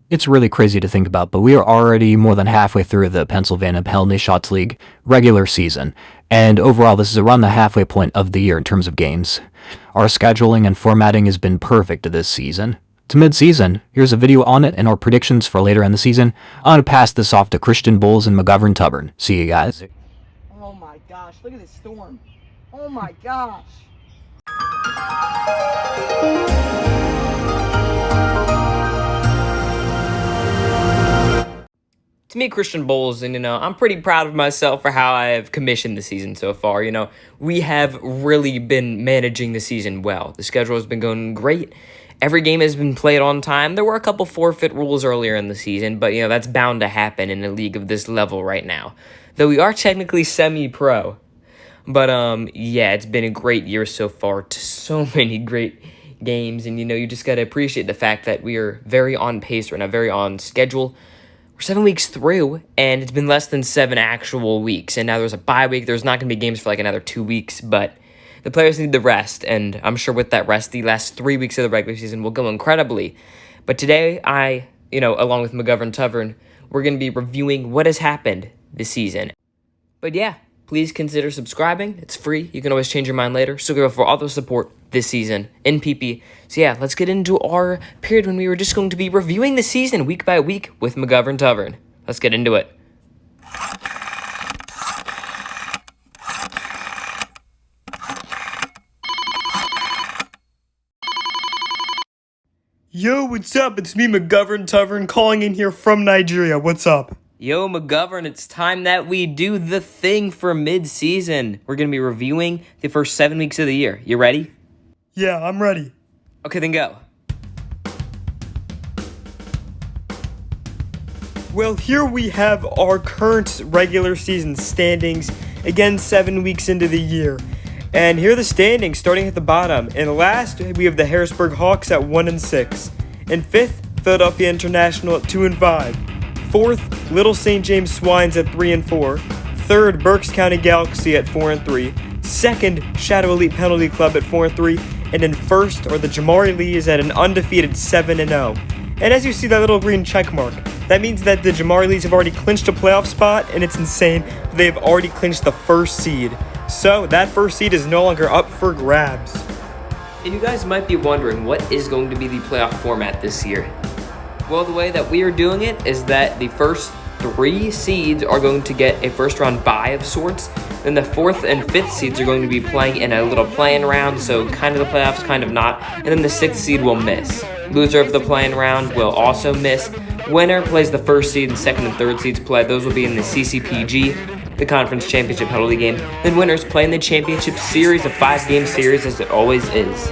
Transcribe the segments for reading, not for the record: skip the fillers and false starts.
It's really crazy to think about, but we are already more than halfway through the Pennsylvania Penalty Shots League regular season, and overall this is around the halfway point of the year in terms of games. Our scheduling and formatting has been perfect this season. To mid-season, here's a video on it and our predictions for later in the season. I'm going to pass this off to Christian Bowles and McGovern Tubbern. See you guys. Oh my gosh, look at this storm. Oh my gosh. It's me, Christian Bowles, and I'm pretty proud of myself for how I have commissioned the season so far. We have really been managing the season well. The schedule has been going great. Every game has been played on time. There were a couple forfeit rules earlier in the season, but that's bound to happen in a league of this level right now. Though we are technically semi-pro. But yeah, it's been a great year so far. So many great games, and you just got to appreciate the fact that we are very on pace right now, very on schedule. We're 7 weeks through, and it's been less than 7 actual weeks. And now there's a bye week. There's not going to be games for like another 2 weeks, but the players need the rest. And I'm sure with that rest, the last 3 weeks of the regular season will go incredibly. But today, along with McGovern Tubbern, we're going to be reviewing what has happened this season. But yeah, please consider subscribing. It's free. You can always change your mind later. So go for all the support this season in PP. So yeah, let's get into our period when we were just going to be reviewing the season week by week with McGovern Tubbern. Let's get into it. Yo, what's up? It's me, McGovern Tubbern, calling in here from Nigeria. What's up? Yo, McGovern, it's time that we do the thing for mid-season. We're going to be reviewing the first 7 weeks of the year. You ready? Yeah, I'm ready. Okay, then go. Well, here we have our current regular season standings, again 7 weeks into the year. And here are the standings, starting at the bottom. In last, we have the Harrisburg Hawks at 1-6. In fifth, Philadelphia International at 2-5. Fourth, Little St. James Swines at 3-4. Third, Berks County Galaxy at 4-3. Second, Shadow Elite Penalty Club at 4-3. And in first are the Jamari Lees at an undefeated 7-0. And as you see that little green check mark, that means that the Jamari Lees have already clinched a playoff spot, and it's insane. They have already clinched the first seed. So that first seed is no longer up for grabs. And you guys might be wondering what is going to be the playoff format this year. Well, the way that we are doing it is that the first 3 seeds are going to get a first round bye of sorts. Then the 4th and 5th seeds are going to be playing in a little play-in round, so kind of the playoffs, kind of not. And then the 6th seed will miss. Loser of the play-in round will also miss. Winner plays the 1st seed, and 2nd and 3rd seeds play. Those will be in the CCPG, the Conference Championship Penalty Game. Then winners play in the Championship Series, a 5-game series as it always is.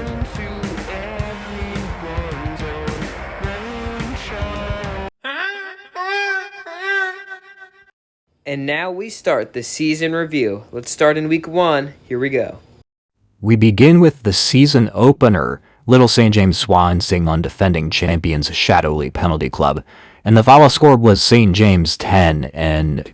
And now we start the season review. Let's start in week 1. Here we go. We begin with the season opener, Little St. James Swans taking on defending champions Shadow Elite Penalty Club. And the final score was St. James 10 and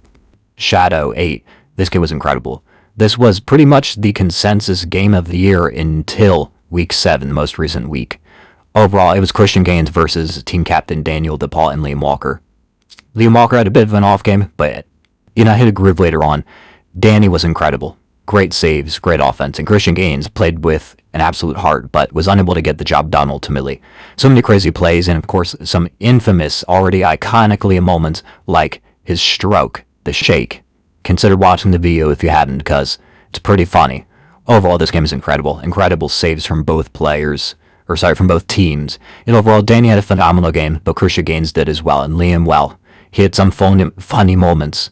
Shadow 8. This game was incredible. This was pretty much the consensus game of the year until week 7, the most recent week. Overall, it was Christian Gaines versus team captain Daniel DePaul and Liam Walker. Liam Walker had a bit of an off game, but hit a groove later on. Danny was incredible. Great saves, great offense, and Christian Gaines played with an absolute heart, but was unable to get the job done ultimately. So many crazy plays, and of course, some infamous, already iconically moments, like his stroke, the shake. Consider watching the video if you hadn't, because it's pretty funny. Overall, this game is incredible. Incredible saves from both from both teams. And overall, Danny had a phenomenal game, but Christian Gaines did as well, and Liam, well, he had some funny moments.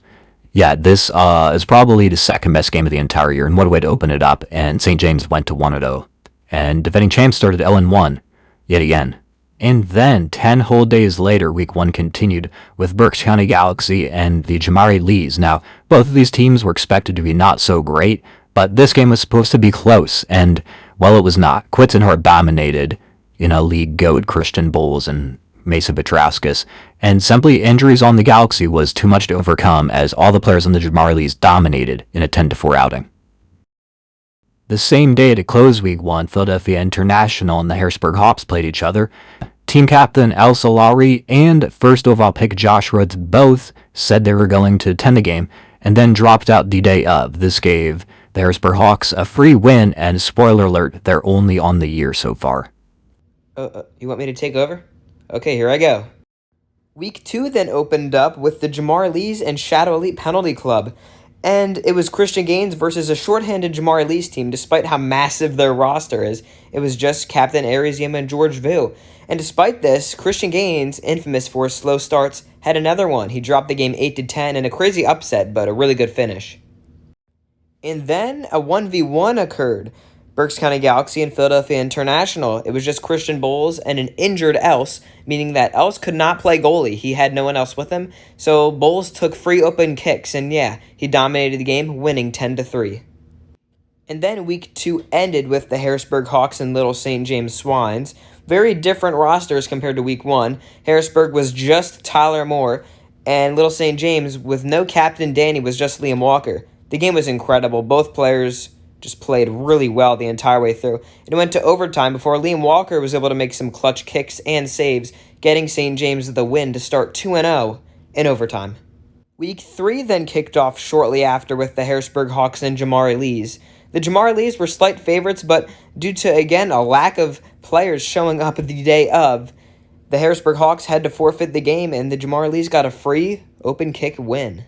Yeah, this is probably the second best game of the entire year, and what a way to open it up. And St. James went to 1-0. And defending champs started 0-1, yet again. And then, 10 whole days later, week 1 continued with Berks County Galaxy and the Jamari Lees. Now, both of these teams were expected to be not so great, but this game was supposed to be close, and, well, it was not. Quitzenhart dominated, league goat Christian Bowles and Mesa Petrauskas, and simply injuries on the Galaxy was too much to overcome as all the players on the Jamari Lees dominated in a 10-4 outing. The same day to close week 1, Philadelphia International and the Harrisburg Hawks played each other, Team captain Al Solari and first overall pick Josh Rhodes both said they were going to attend the game and then dropped out the day of. This gave the Harrisburg Hawks a free win, and spoiler alert, they're only on the year so far. You want me to take over? Okay, here I go. Week 2 then opened up with the Jamar Lees and Shadow Elite Penalty Club. And it was Christian Gaines versus a shorthanded Jamar Lees team, despite how massive their roster is. It was just Captain Aries Yim and George Vu. And despite this, Christian Gaines, infamous for slow starts, had another one. He dropped the game 8-10 in a crazy upset, but a really good finish. And then a 1v1 occurred. Berks County Galaxy and Philadelphia International. It was just Christian Bowles and an injured Else, meaning that Else could not play goalie. He had no one else with him, so Bowles took free open kicks, and yeah, he dominated the game, winning 10-3. And then Week 2 ended with the Harrisburg Hawks and Little St. James Swines. Very different rosters compared to Week 1. Harrisburg was just Tyler Moore, and Little St. James, with no captain Danny, was just Liam Walker. The game was incredible. Both players just played really well the entire way through. It went to overtime before Liam Walker was able to make some clutch kicks and saves, getting St. James the win to start 2-0 in overtime. Week 3 then kicked off shortly after with the Harrisburg Hawks and Jamari Lees. The Jamari Lees were slight favorites, but due to, again, a lack of players showing up the day of, the Harrisburg Hawks had to forfeit the game, and the Jamari Lees got a free open kick win.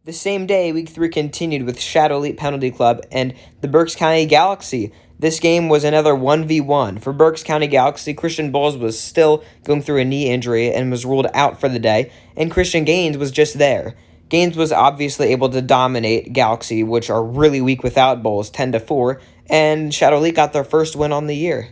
The same day, Week 3 continued with Shadow Elite Penalty Club and the Berks County Galaxy. This game was another 1v1. For Berks County Galaxy, Christian Bowles was still going through a knee injury and was ruled out for the day, and Christian Gaines was just there. Gaines was obviously able to dominate Galaxy, which are really weak without Bowles, 10-4, and Shadow Elite got their first win on the year.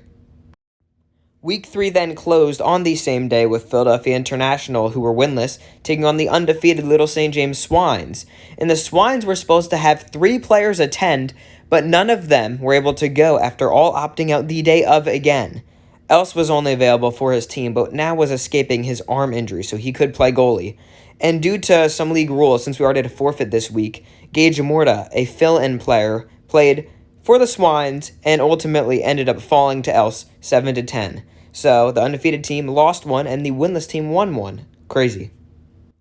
Week 3 then closed on the same day with Philadelphia International, who were winless, taking on the undefeated Little St. James Swines. And the Swines were supposed to have 3 players attend, but none of them were able to go after all opting out the day of again. Else was only available for his team, but now was escaping his arm injury, so he could play goalie. And due to some league rules, since we already had a forfeit this week, Gage Morta, a fill-in player, played for the Swines and ultimately ended up falling to Else 7-10. So, the undefeated team lost one, and the winless team won one. Crazy.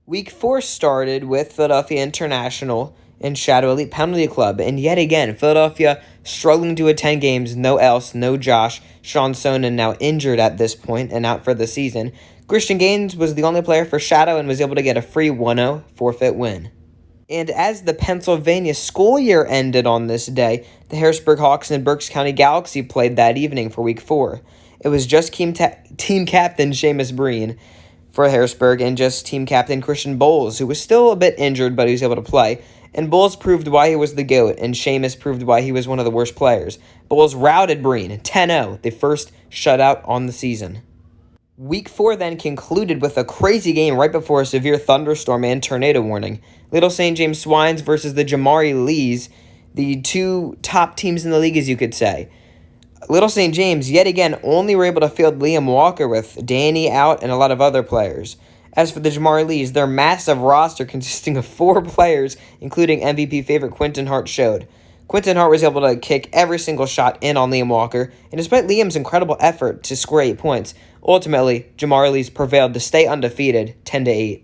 Week 4 started with Philadelphia International and Shadow Elite Penalty Club, and yet again, Philadelphia struggling to attend games, no Else, no Josh, Sean Sonnen now injured at this point and out for the season. Christian Gaines was the only player for Shadow and was able to get a free 1-0 forfeit win. And as the Pennsylvania school year ended on this day, the Harrisburg Hawks and Berks County Galaxy played that evening for Week 4. It was just team captain Seamus Breen for Harrisburg and just team captain Christian Bowles, who was still a bit injured, but he was able to play. And Bowles proved why he was the GOAT, and Seamus proved why he was one of the worst players. Bowles routed Breen 10-0, the first shutout on the season. Week 4 then concluded with a crazy game right before a severe thunderstorm and tornado warning. Little St. James Swines versus the Jamari Lees, the 2 top teams in the league, as you could say. Little St. James, yet again, only were able to field Liam Walker with Danny out and a lot of other players. As for the Jamari Lees, their massive roster consisting of 4 players, including MVP favorite Quinton Hart, showed. Quinton Hart was able to kick every single shot in on Liam Walker, and despite Liam's incredible effort to score 8 points, ultimately, Jamari Lees prevailed to stay undefeated, 10-8.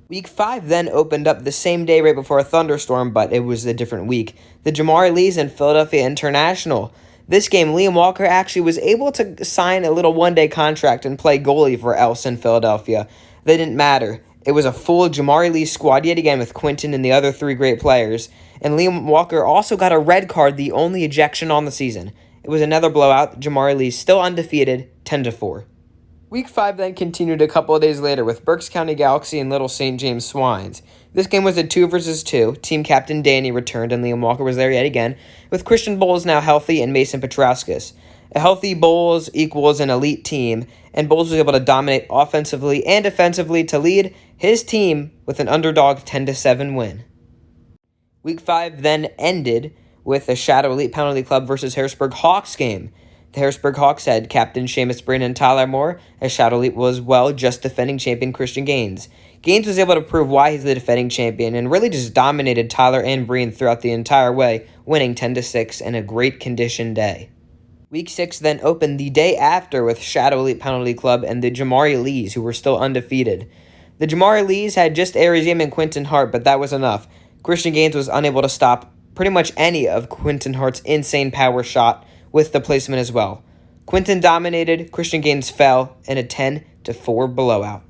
Week 5 then opened up the same day right before a thunderstorm, but it was a different week. The Jamari Lees and Philadelphia International. This game, Liam Walker actually was able to sign a little one-day contract and play goalie for Else in Philadelphia. That didn't matter. It was a full Jamari Lee squad yet again with Quinton and the other 3 great players. And Liam Walker also got a red card, the only ejection on the season. It was another blowout. Jamari Lee still undefeated, 10-4. Week 5 then continued a couple of days later with Berks County Galaxy and Little St. James Swines. This game was a 2 versus 2. Team captain Danny returned and Liam Walker was there yet again, with Christian Bowles now healthy and Mason Petrauskas. A healthy Bowles equals an elite team, and Bowles was able to dominate offensively and defensively to lead his team with an underdog 10-7 win. Week 5 then ended with the Shadow Elite Penalty Club versus Harrisburg Hawks game. The Harrisburg Hawks had Captain Seamus Breen and Tyler Moore, as Shadow Elite was, just defending champion Christian Gaines. Gaines was able to prove why he's the defending champion and really just dominated Tyler and Breen throughout the entire way, winning 10-6 in a great condition day. Week 6 then opened the day after with Shadow Elite Penalty Club and the Jamari Lees, who were still undefeated. The Jamari Lees had just Aries Yim and Quinton Hart, but that was enough. Christian Gaines was unable to stop pretty much any of Quinton Hart's insane power shot with the placement as well. Quinton dominated, Christian Gaines fell in a 10-4 blowout.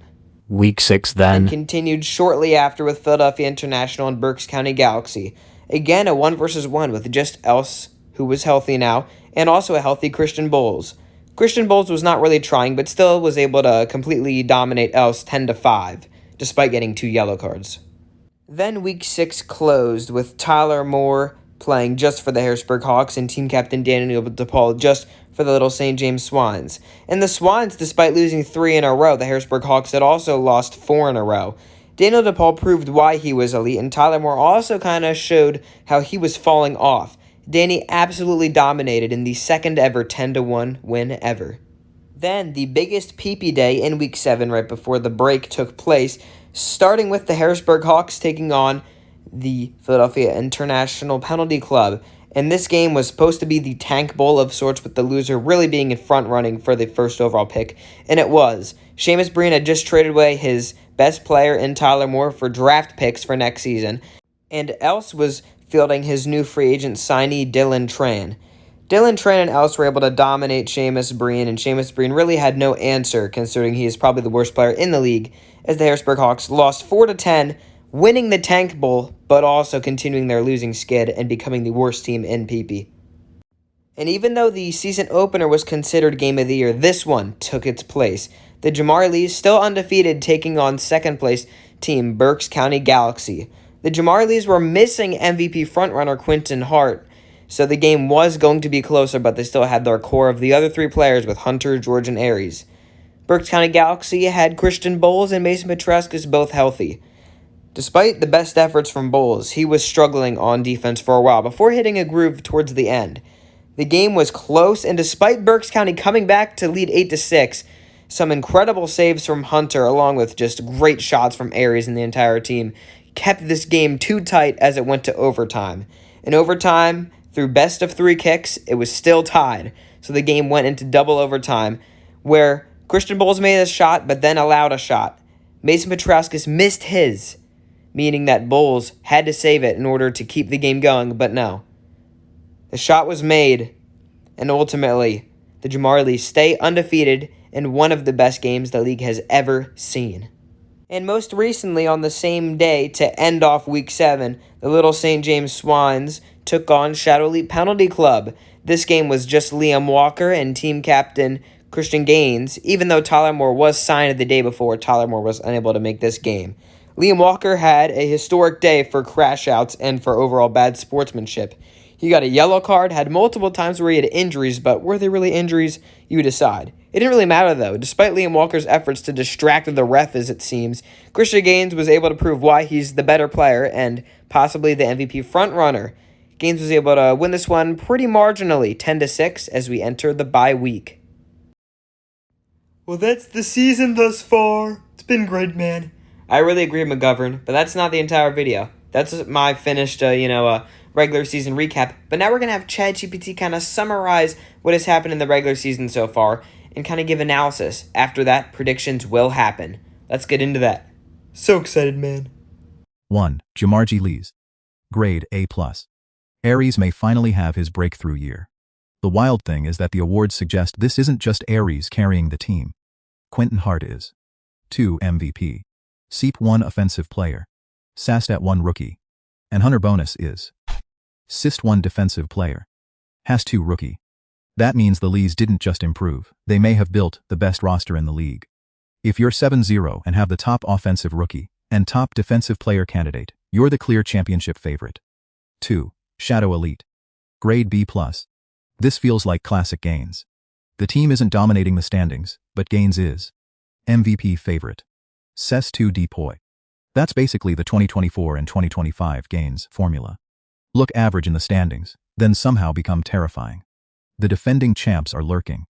Week 6 then. Continued shortly after with Philadelphia International and Berks County Galaxy. Again, a 1-versus-1 with just Else, who was healthy now, and also a healthy Christian Bowles. Christian Bowles was not really trying, but still was able to completely dominate Else 10-5, despite getting 2 yellow cards. Then Week 6 closed with Tyler Moore playing just for the Harrisburg Hawks and team captain Daniel DePaul just for the Little St. James Swans. And the Swans, despite losing 3 in a row, the Harrisburg Hawks had also lost 4 in a row. Daniel DePaul proved why he was elite, and Tyler Moore also kind of showed how he was falling off. Danny absolutely dominated in the second ever 10-1 win ever. Then, the biggest PP day in Week 7 right before the break took place, starting with the Harrisburg Hawks taking on the Philadelphia International Penalty Club. And this game was supposed to be the tank bowl of sorts, with the loser really being in front running for the first overall pick, and it was. Seamus Breen had just traded away his best player in Tyler Moore for draft picks for next season, and Else was fielding his new free agent signee Dylan Tran. Dylan Tran and Else were able to dominate Seamus Breen, and Seamus Breen really had no answer, considering he is probably the worst player in the league, as the Harrisburg Hawks lost 4-10, winning the Tank Bowl, but also continuing their losing skid and becoming the worst team in PP. And even though the season opener was considered Game of the Year, this one took its place. The Jamari Lees still undefeated, taking on second place team Berks County Galaxy. The Jamari Lees were missing MVP frontrunner Quinton Hart, so the game was going to be closer, but they still had their core of the other 3 players with Hunter, George, and Aries. Berks County Galaxy had Christian Bowles and Mason Petruscus both healthy. Despite the best efforts from Bowles, he was struggling on defense for a while before hitting a groove towards the end. The game was close, and despite Berks County coming back to lead 8-6, some incredible saves from Hunter, along with just great shots from Aries and the entire team, kept this game too tight as it went to overtime. In overtime, through best of 3 kicks, it was still tied, so the game went into double overtime, where Christian Bowles made a shot, but then allowed a shot. Mason Petruscus missed his, meaning that Bowles had to save it in order to keep the game going, but no. The shot was made, and ultimately, the Jamari Lees stay undefeated in one of the best games the league has ever seen. And most recently, on the same day, to end off Week 7, the Little St. James Swans took on Shadow Elite Penalty Club. This game was just Liam Walker and team captain Christian Gaines. Even though Tyler Moore was signed the day before, Tyler Moore was unable to make this game. Liam Walker had a historic day for crash outs and for overall bad sportsmanship. He got a yellow card, had multiple times where he had injuries, but were they really injuries? You decide. It didn't really matter, though. Despite Liam Walker's efforts to distract the ref, as it seems, Christian Gaines was able to prove why he's the better player and possibly the MVP frontrunner. Gaines was able to win this one pretty marginally, 10-6, as we enter the bye week. Well, that's the season thus far. It's been great, man. I really agree with McGovern, but that's not the entire video. That's my finished, regular season recap. But now we're going to have ChatGPT kind of summarize what has happened in the regular season so far and kind of give analysis. After that, predictions will happen. Let's get into that. So excited, man. 1. Jamarji Lees. Grade A+. Aries may finally have his breakthrough year. The wild thing is that the awards suggest this isn't just Aries carrying the team. Quinton Hart is. 2. MVP. Seep 1 offensive player. Sastat 1 rookie. And Hunter Bonus is. Sist 1 defensive player. Has 2 rookie. That means the Lees didn't just improve, they may have built the best roster in the league. If you're 7-0 and have the top offensive rookie and top defensive player candidate, you're the clear championship favorite. 2. Shadow Elite. Grade B+. This feels like classic Gaines. The team isn't dominating the standings, but Gaines is. MVP favorite. Ses 2 Depoy. That's basically the 2024 and 2025 Gaines formula. Look average in the standings, then somehow become terrifying. The defending champs are lurking.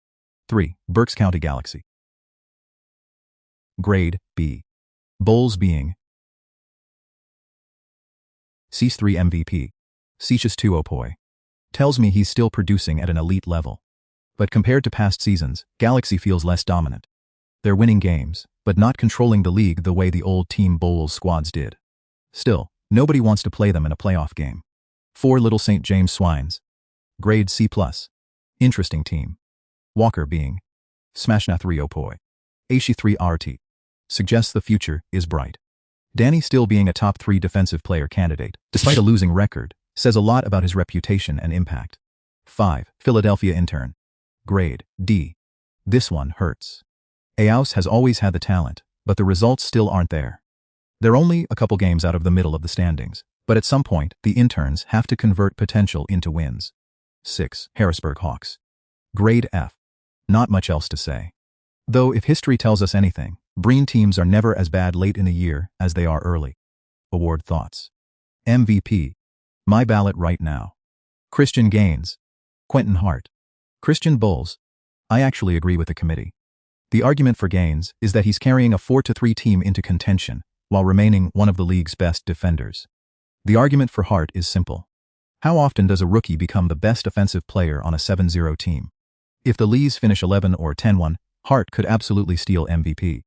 3. Berks County Galaxy. Grade B. Bowles being. Cease 3 MVP. Ceasius 2 Opoy. Tells me he's still producing at an elite level. But compared to past seasons, Galaxy feels less dominant. They're winning games, but not controlling the league the way the old Team Bowles squads did. Still, nobody wants to play them in a playoff game. 4 Little St. James Swines. Grade C+. Interesting team. Walker being Smashna 3 Opoi. Aishi 3 RT. Suggests the future is bright. Danny still being a top 3 defensive player candidate, despite a losing record, says a lot about his reputation and impact. 5 Philadelphia Intern. Grade D. This one hurts. Ayaus has always had the talent, but the results still aren't there. They're only a couple games out of the middle of the standings, but at some point, the interns have to convert potential into wins. 6 Harrisburg Hawks. Grade F. Not much else to say. Though if history tells us anything, Breen teams are never as bad late in the year as they are early. Award thoughts. MVP. My ballot right now. Christian Gaines. Quentin Hart. Christian Bulls. I actually agree with the committee. The argument for Gaines is that he's carrying a 4-3 team into contention, while remaining one of the league's best defenders. The argument for Hart is simple. How often does a rookie become the best offensive player on a 7-0 team? If the Lees finish 11 or 10-1, Hart could absolutely steal MVP.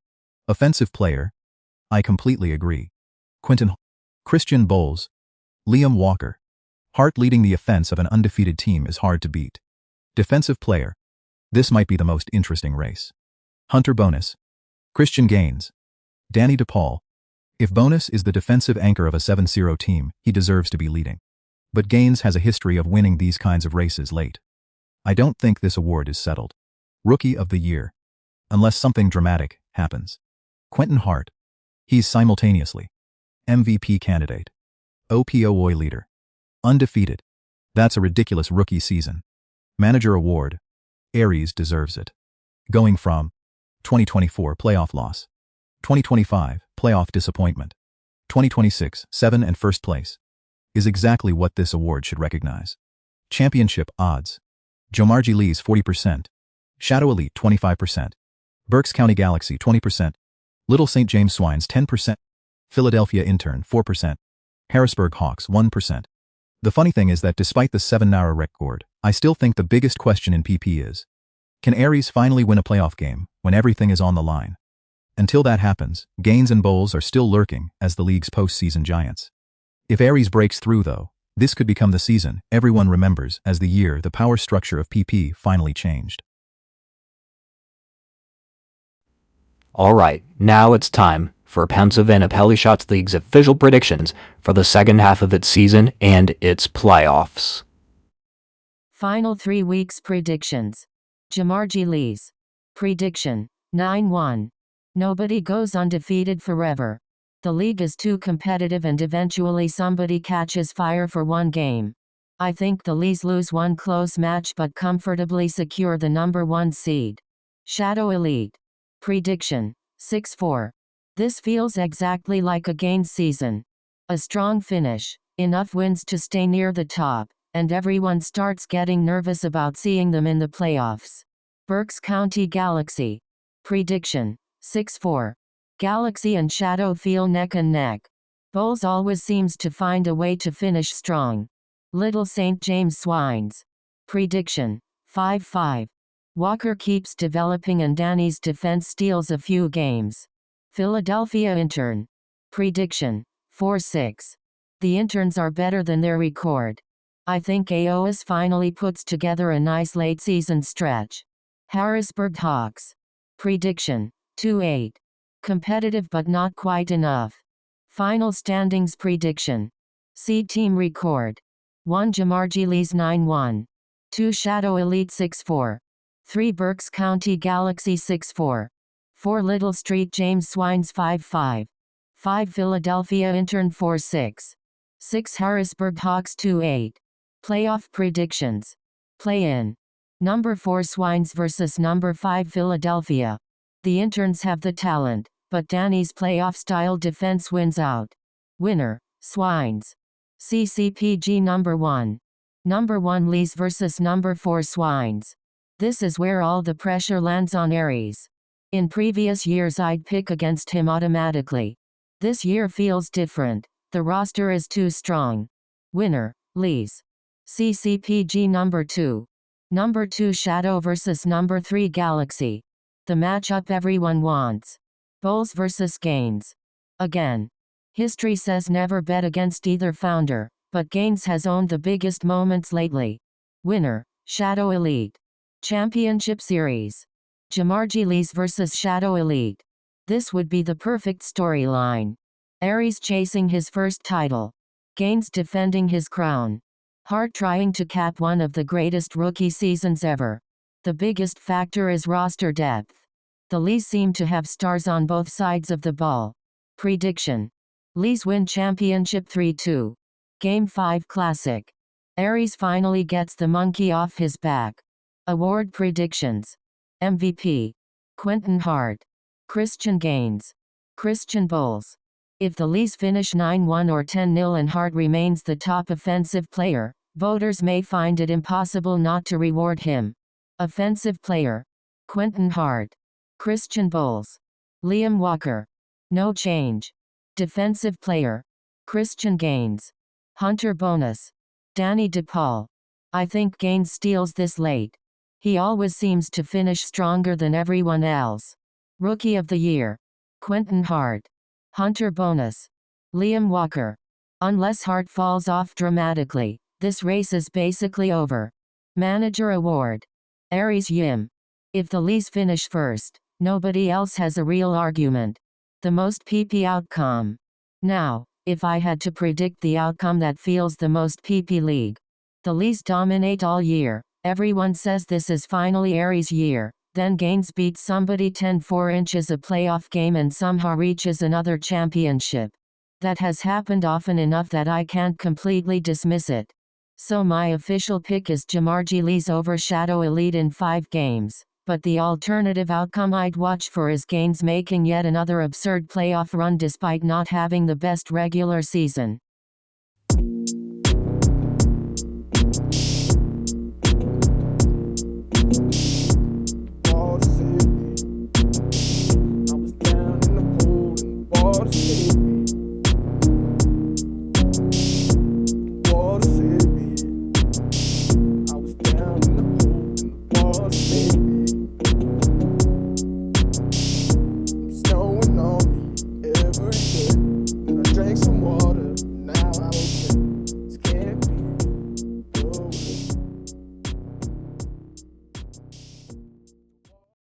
Offensive player? I completely agree. Quentin, Christian Bowles, Liam Walker. Hart leading the offense of an undefeated team is hard to beat. Defensive player? This might be the most interesting race. Hunter Bonus, Christian Gaines, Danny DePaul. If Bonus is the defensive anchor of a 7-0 team, he deserves to be leading. But Gaines has a history of winning these kinds of races late. I don't think this award is settled. Rookie of the Year. Unless something dramatic happens. Quentin Hart. He's simultaneously MVP candidate, OPOY leader, undefeated. That's a ridiculous rookie season. Manager award. Aries deserves it. Going from 2024 playoff loss, 2025 playoff disappointment, 2026 7 and first place, is exactly what this award should recognize. Championship odds. Jomarji Lees 40%, Shadow Elite 25%, Berks County Galaxy 20%, Little St. James Swines 10%, Philadelphia Intern 4%, Harrisburg Hawks 1%. The funny thing is that despite the 7-0 record, I still think the biggest question in PP is, can Aries finally win a playoff game when everything is on the line? Until that happens, Gaines and Bowles are still lurking as the league's postseason giants. If Aries breaks through though, this could become the season everyone remembers as the year the power structure of PP finally changed. Alright, now it's time for Pennsylvania Pelly League's official predictions for the second half of its season and its playoffs. Final 3 weeks predictions. Jamarji Lees. Prediction. 9-1. Nobody goes undefeated forever. The league is too competitive and eventually somebody catches fire for one game. I think the Lees lose one close match but comfortably secure the number 1 seed. Shadow Elite. Prediction. 6-4. This feels exactly like a Gaines season. A strong finish, enough wins to stay near the top, and everyone starts getting nervous about seeing them in the playoffs. Berks County Galaxy. Prediction. 6-4. Galaxy and Shadow feel neck and neck. Bowles always seems to find a way to finish strong. Little St. James Swines. Prediction. 5-5. Walker keeps developing and Danny's defense steals a few games. Philadelphia Intern. Prediction. 4-6. The interns are better than their record. I think AOS finally puts together a nice late season stretch. Harrisburg Hawks. Prediction. 2-8. Competitive but not quite enough. Final standings prediction. Seed team record. 1 Jamarji Lees 9-1. 2 Shadow Elite 6-4. 3 Berks County Galaxy 6-4. 4 Little Street James Swines 5-5. 5 Philadelphia Intern 4-6. 6 Harrisburg Hawks 2-8. Playoff predictions. Play-in. Number 4 Swines vs number 5 Philadelphia. The interns have the talent, but Danny's playoff-style defense wins out. Winner, Swines. CCPG number 1. Number 1 Lees vs number 4 Swines. This is where all the pressure lands on Aries. In previous years I'd pick against him automatically. This year feels different, the roster is too strong. Winner, Lees. CCPG number 2. Number 2 Shadow vs Number 3 Galaxy. The matchup everyone wants. Bulls vs Gaines. Again. History says never bet against either founder, but Gaines has owned the biggest moments lately. Winner, Shadow Elite. Championship Series. Jamarji Lees vs Shadow Elite. This would be the perfect storyline. Aries chasing his first title. Gaines defending his crown. Hart trying to cap one of the greatest rookie seasons ever. The biggest factor is roster depth. The Lees seem to have stars on both sides of the ball. Prediction. Lees win championship 3-2. Game 5 Classic. Aries finally gets the monkey off his back. Award predictions. MVP. Quentin Hart. Christian Gaines. Christian Bulls. If the Lees finish 9-1 or 10-0 and Hart remains the top offensive player, voters may find it impossible not to reward him. Offensive player. Quentin Hart. Christian Bulls. Liam Walker. No change. Defensive player. Christian Gaines. Hunter bonus. Danny DePaul. I think Gaines steals this late. He always seems to finish stronger than everyone else. Rookie of the Year. Quentin Hart. Hunter bonus. Liam Walker. Unless Hart falls off dramatically, this race is basically over. Manager Award. Aries Yim. If the Lees finish first, nobody else has a real argument. The most PP outcome. Now, if I had to predict the outcome that feels the most PP league. The Lees dominate all year. Everyone says this is finally Aries' year. Then Gaines beats somebody 10-4 inches a playoff game and somehow reaches another championship. That has happened often enough that I can't completely dismiss it. So my official pick is Jamarji Lees over Shadow Elite in 5 games. But the alternative outcome I'd watch for is Gaines making yet another absurd playoff run despite not having the best regular season.